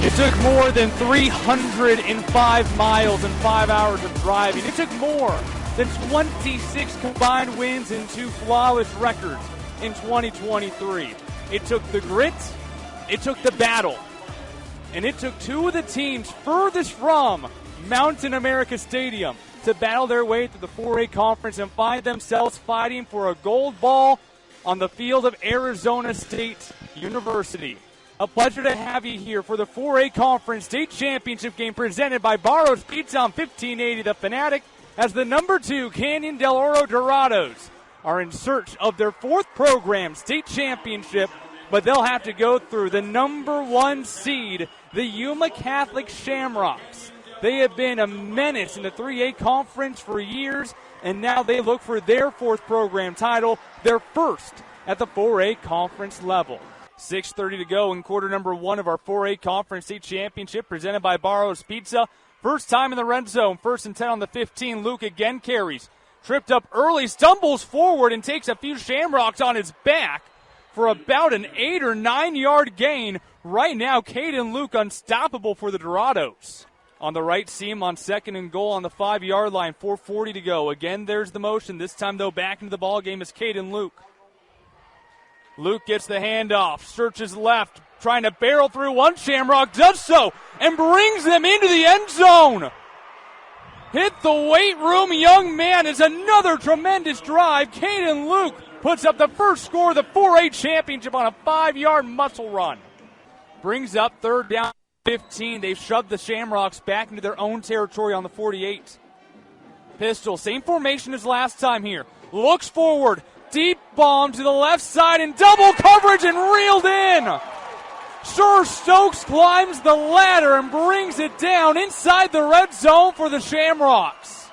It took more than 305 miles and 5 hours of driving. It took more than 26 combined wins and 2 flawless records in 2023. It took the grit, it took the battle, and it took 2 of the teams furthest from Mountain America Stadium to battle their way through the 4A conference and find themselves fighting for a gold ball on the field of Arizona State University. A pleasure to have you here for the 4A Conference State Championship game presented by Barro's Pizza on 1580 The Fanatic, as the number 2 Canyon Del Oro Dorados are in search of their 4th program state championship, but they'll have to go through the number 1 seed, the Yuma Catholic Shamrocks. They have been a menace in the 3A Conference for years, and now they look for their 4th program title, their first at the 4A Conference level. 6:30 to go in quarter number 1 of our 4A Conference State Championship presented by Barro's Pizza. First time in the red zone, 1st and 10 on the 15. Luke again carries. Tripped up early, stumbles forward, and takes a few Shamrocks on his back for about an 8 or 9 yard gain. Right now, Caden Luke unstoppable for the Dorados. On the right seam on 2nd and goal on the 5 yard line, 4:40 to go. Again, there's the motion. This time, though, back into the ball game is Caden Luke. Luke gets the handoff, searches left, trying to barrel through one Shamrock, does so, and brings them into the end zone. Hit the weight room, young man, is another tremendous drive. Caden Luke puts up the first score of the 4A championship on a 5 yard muscle run. Brings up 3rd down 15. They've shoved the Shamrocks back into their own territory on the 48. Pistol, same formation as last time here. Looks forward. Deep bomb to the left side and double coverage and reeled in. Sir Stokes climbs the ladder and brings it down inside the red zone for the Shamrocks.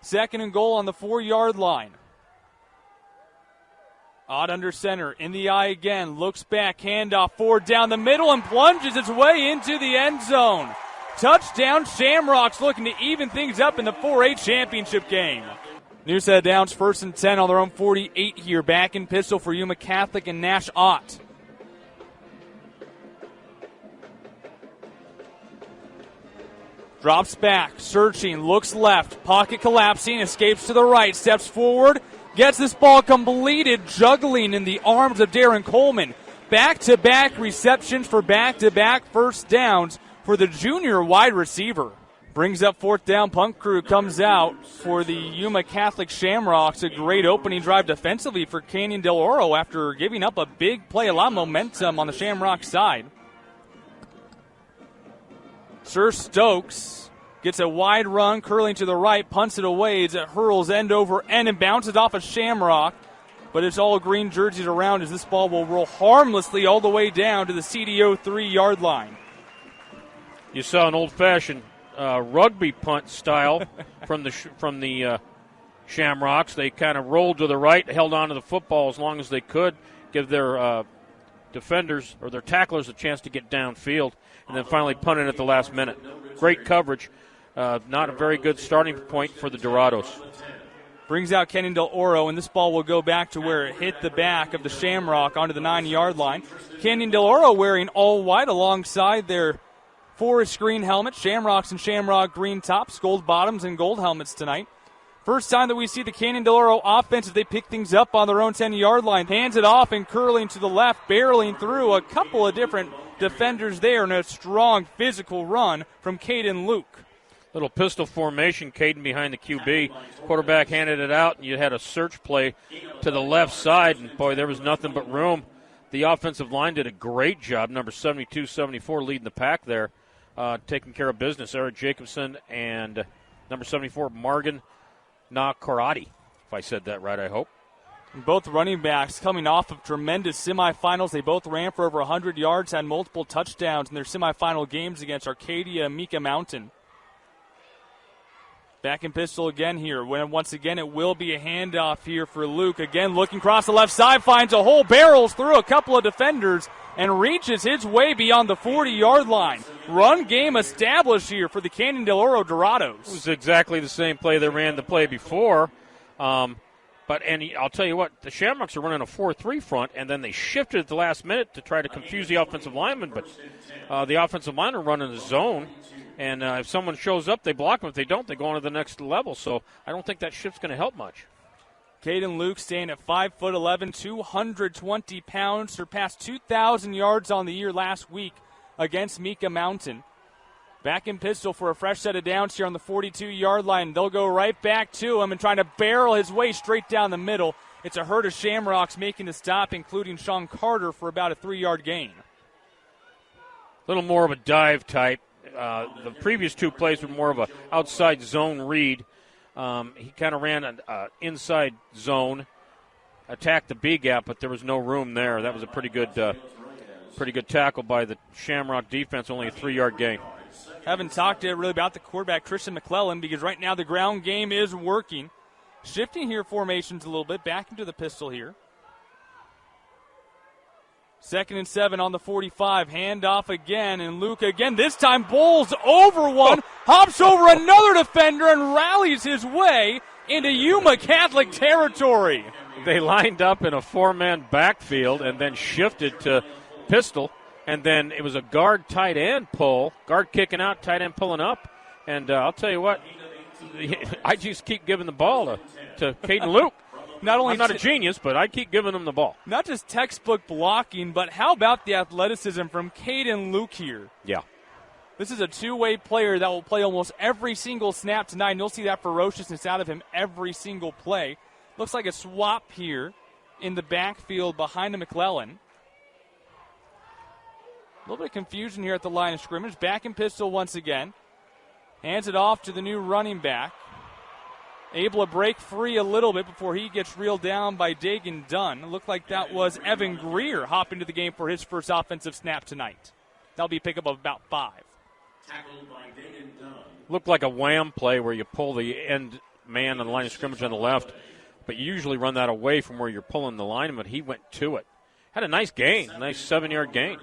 2nd and goal on the 4 yard line. Odd under center, in the eye again, looks back, handoff, 4 down the middle and plunges its way into the end zone. Touchdown Shamrocks, looking to even things up in the 4A championship game. New set of downs, 1st and 10 on their own 48 here. Back in pistol for Yuma Catholic and Nash Ott. Drops back, searching, looks left, pocket collapsing, escapes to the right, steps forward, gets this ball completed, juggling in the arms of Darren Coleman. Back-to-back receptions for back-to-back first downs for the junior wide receiver. Brings up 4th down, punt crew comes out for the Yuma Catholic Shamrocks. A great opening drive defensively for Canyon Del Oro after giving up a big play, a lot of momentum on the Shamrock side. Sir Stokes gets a wide run, curling to the right, punts it away as it hurls end over end and bounces off a Shamrock. But it's all green jerseys around as this ball will roll harmlessly all the way down to the CDO 3 yard line. You saw an old-fashioned rugby punt style from the Shamrocks. They kind of rolled to the right, held on to the football as long as they could, give their defenders or their tacklers a chance to get downfield, and then finally punted at the last minute. Great coverage. Not a very good starting point for the Dorados. Brings out Canyon Del Oro, and this ball will go back to where it hit the back of the Shamrock onto the 9 yard line. Canyon Del Oro wearing all white alongside their forest green helmets, Shamrocks and Shamrock green tops, gold bottoms, and gold helmets tonight. First time that we see the Canyon Del Oro offense as they pick things up on their own 10 yard line. Hands it off and curling to the left, barreling through a couple of different defenders there in a strong physical run from Caden Luke. Little pistol formation, Caden behind the QB. Quarterback handed it out, and you had a search play to the left side, and boy, there was nothing but room. The offensive line did a great job, number 72-74 leading the pack there. Taking care of business. Eric Jacobson and number 74, Margan Nakarati, if I said that right, I hope. Both running backs coming off of tremendous semifinals. They both ran for over 100 yards, had multiple touchdowns in their semifinal games against Arcadia and Mika Mountain. Back in pistol again here. Once again, it will be a handoff here for Luke. Again, looking across the left side, finds a hole, barrels through a couple of defenders, and reaches his way beyond the 40-yard line. Run game established here for the Canyon Del Oro Dorados. It was exactly the same play they ran the play before. I'll tell you what, the Shamrocks are running a 4-3 front, and then they shifted at the last minute to try to confuse the offensive lineman. But the offensive linemen are running the zone, and if someone shows up, they block them. If they don't, they go on to the next level. So I don't think that shift's going to help much. Caden Luke staying at 5'11", 220 pounds, surpassed 2,000 yards on the year last week against Mika Mountain. Back in pistol for a fresh set of downs here on the 42-yard line. They'll go right back to him and trying to barrel his way straight down the middle. It's a herd of Shamrocks making the stop, including Sean Carter for about a 3-yard gain. A little more of a dive type. The previous two plays were more of an outside zone read. He kind of ran an inside zone, attacked the B gap, but there was no room there. That was a pretty good tackle by the Shamrock defense, only a 3-yard gain. Haven't talked really about the quarterback, Christian McClellan, because right now the ground game is working. Shifting here formations a little bit, back into the pistol here. 2nd and 7 on the 45. Handoff again, and Luke again. This time bowls over one, hops over another defender, and rallies his way into Yuma Catholic territory. They lined up in a 4-man backfield and then shifted to pistol. And then it was a guard tight end pull, guard kicking out, tight end pulling up. And I'll tell you what, I just keep giving the ball to Caden Luke. I'm not a genius, but I keep giving him the ball. Not just textbook blocking, but how about the athleticism from Caden Luke here? Yeah. This is a two-way player that will play almost every single snap tonight, and you'll see that ferociousness out of him every single play. Looks like a swap here in the backfield behind the McClellan. A little bit of confusion here at the line of scrimmage. Back in pistol once again. Hands it off to the new running back. Able to break free a little bit before he gets reeled down by Dagan Dunn. It looked like that was Evan Greer hopping to the game for his first offensive snap tonight. That'll be a pickup of about 5. Tackled by Dagan Dunn. Looked like a wham play where you pull the end man on the line of scrimmage on the left, but you usually run that away from where you're pulling the lineman. He went to it. Had a nice gain, a nice 7-yard gain.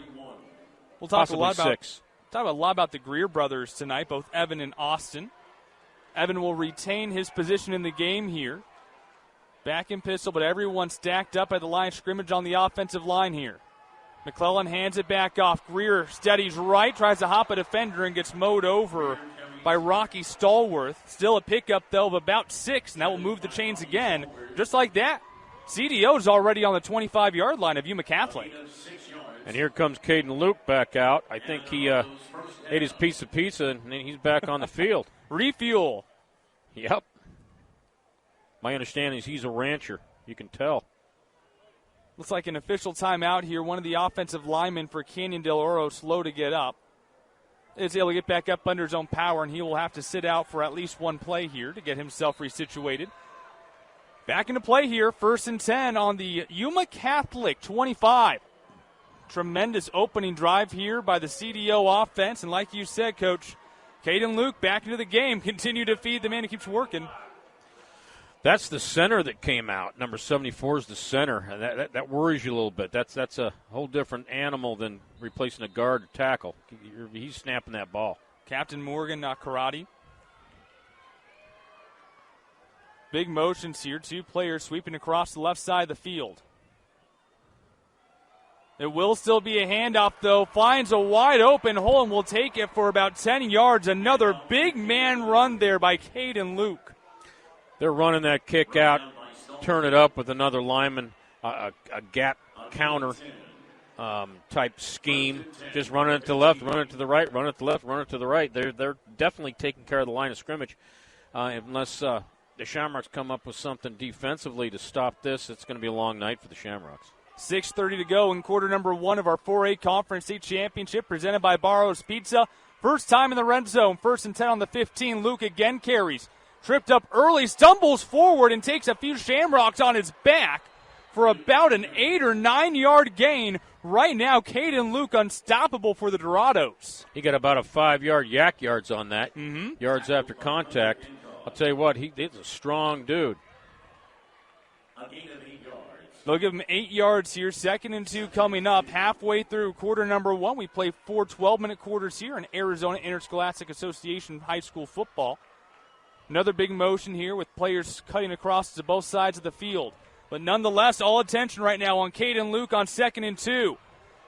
We'll talk a lot Possibly about the Greer brothers tonight, both Evan and Austin. Evan will retain his position in the game here. Back in pistol, but everyone stacked up at the line of scrimmage on the offensive line here. McClellan hands it back off. Greer steadies right, tries to hop a defender and gets mowed over by Rocky Stallworth. Still a pickup, though, of about 6, and that will move the chains again. Just like that, CDO's already on the 25-yard line of Yuma Catholic. And here comes Caden Luke back out. I think he ate his piece of pizza, and he's back on the field. Refuel. Yep. My understanding is he's a rancher. You can tell. Looks like an official timeout here. One of the offensive linemen for Canyon Del Oro slow to get up. Is able to get back up under his own power, and he will have to sit out for at least one play here to get himself resituated. Back into play here, 1st and 10 on the Yuma Catholic 25. Tremendous opening drive here by the CDO offense. And like you said, Coach, Caden Luke back into the game. Continue to feed the man who keeps working. That's the center that came out. Number 74 is the center. And that worries you a little bit. That's a whole different animal than replacing a guard or tackle. He's snapping that ball. Captain Morgan Karate. Big motions here. 2 players sweeping across the left side of the field. It will still be a handoff, though. Finds a wide open hole and will take it for about 10 yards. Another big man run there by Caden Luke. They're running that kick out, turn it up with another lineman, a gap counter type scheme. Just running it to the left, running it to the right, running it to the left, running it to the right. They're definitely taking care of the line of scrimmage. Unless the Shamrocks come up with something defensively to stop this, it's going to be a long night for the Shamrocks. 6:30 to go in quarter number 1 of our 4A Conference State Championship presented by Barrow's Pizza. First time in the red zone, 1st and 10 on the 15. Luke again carries. Tripped up early, stumbles forward and takes a few Shamrocks on his back for about an 8 or 9 yard gain. Right now, Caden Luke unstoppable for the Dorados. He got about a 5-yard yak yards on that. Mm-hmm. Yards after contact. I'll tell you what, he's a strong dude. They'll give him 8 yards here. 2nd and 2 coming up. Halfway through quarter number 1. We play 4 12-minute quarters here in Arizona Interscholastic Association high school football. Another big motion here with players cutting across to both sides of the field. But nonetheless, all attention right now on Caden Luke on 2nd and 2.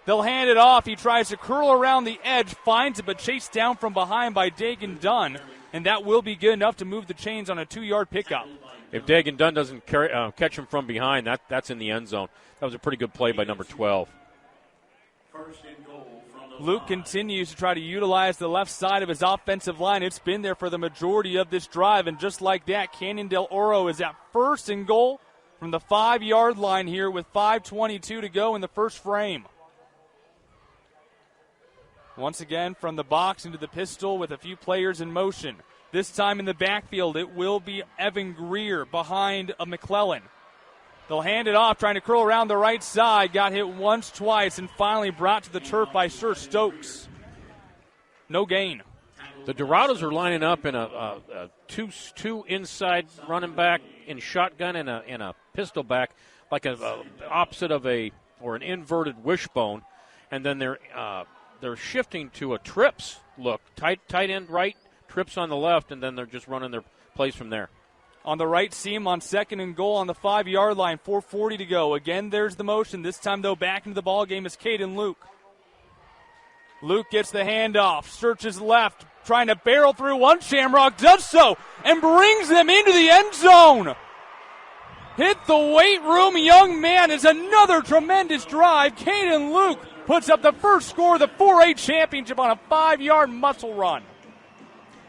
They'll hand it off. He tries to curl around the edge, finds it, but chased down from behind by Dagan Dunn. And that will be good enough to move the chains on a 2-yard pickup. If Dagan Dunn doesn't catch him from behind, that's in the end zone. That was a pretty good play by number 12. Luke continues to try to utilize the left side of his offensive line. It's been there for the majority of this drive, and just like that, Canyon Del Oro is at 1st and goal from the 5-yard line here with 5:22 to go in the first frame. Once again, from the box into the pistol with a few players in motion. This time in the backfield, it will be Evan Greer behind a McClellan. They'll hand it off, trying to curl around the right side. Got hit once, twice, and finally brought to the turf by Sir Stokes. No gain. The Dorados are lining up in a two inside running back in shotgun and a pistol back, like a opposite of an inverted wishbone, and then they're shifting to a trips look, tight end right, trips on the left, and then they're just running their plays from there. On the right seam on 2nd and goal on the 5-yard line, 4:40 to go. Again, there's the motion. This time, though, back into the ball game is Caden Luke. Luke gets the handoff, searches left, trying to barrel through one. Shamrock does so and brings them into the end zone. Hit the weight room, young man. Is another tremendous drive. Caden Luke puts up the first score of the 4A championship on a 5-yard muscle run.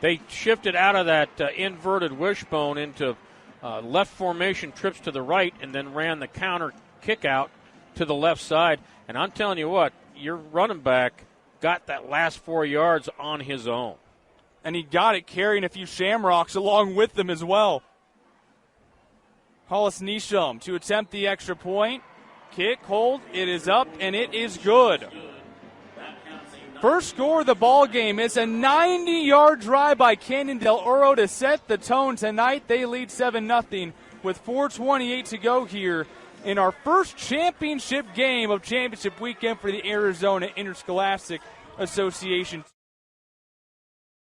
They shifted out of that inverted wishbone into left formation, trips to the right, and then ran the counter kick out to the left side. And I'm telling you what, your running back got that last 4 yards on his own. And he got it carrying a few Shamrocks along with them as well. Hollis Nisham to attempt the extra point. Kick, hold, it is up, and it is good. First score of the ball game is a 90-yard drive by Canyon Del Oro to set the tone tonight. They lead 7-0 with 4:28 to go here in our first championship game of championship weekend for the Arizona Interscholastic Association.